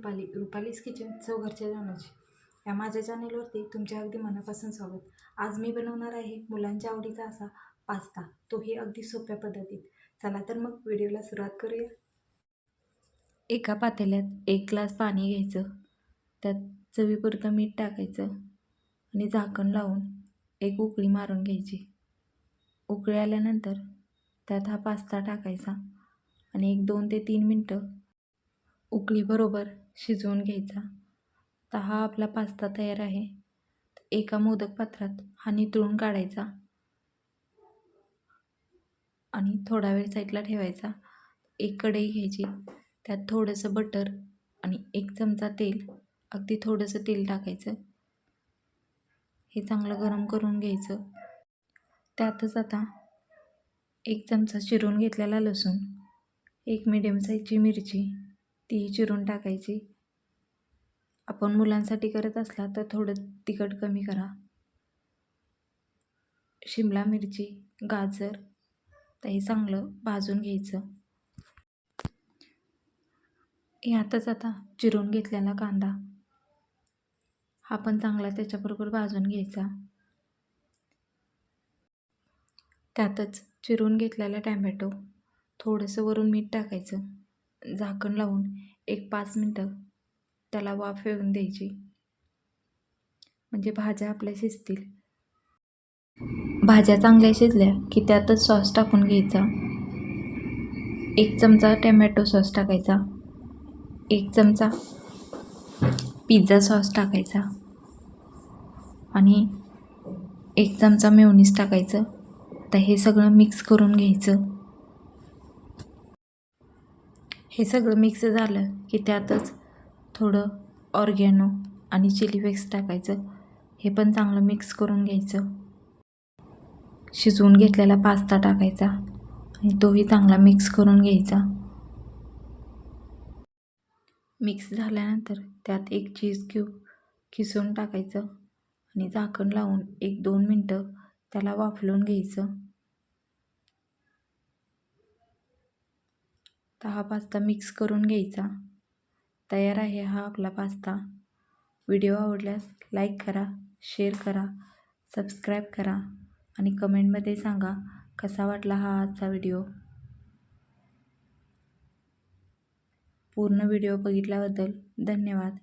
रुपालीज kitchen चव घरच्या जेवणाची या माझ्या चॅनेलवरती तुमच्या अगदी मनापासून स्वागत. आज मी बनवणार आहे मुलांच्या आवडीचा असा पास्ता, तोही अगदी सोप्या पद्धतीत. चला तर मग व्हिडिओला सुरुवात करूया. एका पातेल्यात 1 ग्लास पाणी घ्यायचं, त्यात चवीपुरतं मीठ टाकायचं आणि झाकण लावून एक उकळी मारून घ्यायची. उकळी आल्यानंतर त्यात हा पास्ता टाकायचा आणि 2 ते 3 मिनटं उकळीबरोबर शिजवून घ्यायचा. तर हा आपला पास्ता तयार आहे. एका मोदक पात्रात हा नितळून काढायचा आणि थोडा वेळ साईडला ठेवायचा. एक कढई घ्यायची, त्यात थोडंसं बटर आणि 1 चमचा तेल, अगदी थोडंसं तेल टाकायचं. हे चांगलं गरम करून घ्यायचं. त्यातच आता 1 चमचा चिरून घेतलेला लसूण, 1 मीडियम साईजची मिरची, ती चिरून टाकायची. आपण मुलांसाठी करत असला तर थोडं तिखट कमी करा. शिमला मिरची, गाजर, तर हे चांगलं भाजून घ्यायचं. यातच आता चिरून घेतलेला कांदा हा पण चांगला त्याच्याबरोबर भाजून घ्यायचा. त्यातच चिरून घेतलेला टॅमॅटो, थोडंसं वरून मीठ टाकायचं. झाकण लावून 5 मिनटं त्याला वाफ येऊन द्यायची, म्हणजे भाज्या आपल्या शिजतील. भाज्या चांगल्या शिजल्या की त्यातच सॉस टाकून घ्यायचा. 1 चमचा टॅमॅटो सॉस टाकायचा, 1 चमचा पिझ्झा सॉस टाकायचा आणि 1 चमचा मेयोनीज टाकायचं. तर हे सगळं मिक्स करून घ्यायचं. हे सगळं मिक्स झालं की त्यातच थोडं ऑर्गॅनो आणि चिली फ्लेक्स टाकायचं. हे पण चांगलं मिक्स करून घ्यायचं. शिजवून घेतलेला पास्ता टाकायचा आणि तोही चांगला मिक्स करून घ्यायचा. मिक्स झाल्यानंतर त्यात 1 चीज क्यूब किसून टाकायचं आणि झाकण लावून 1-2 मिनटं त्याला वाफलून घ्यायचं. तर हा पास्ता मिक्स करून घ्यायचा. तयार आहे हा आपला पास्ता. व्हिडिओ आवडल्यास लाईक करा, शेअर करा, सबस्क्राईब करा आणि कमेंटमध्ये सांगा कसा वाटला हा आजचा व्हिडिओ. पूर्ण व्हिडिओ बघितल्याबद्दल धन्यवाद.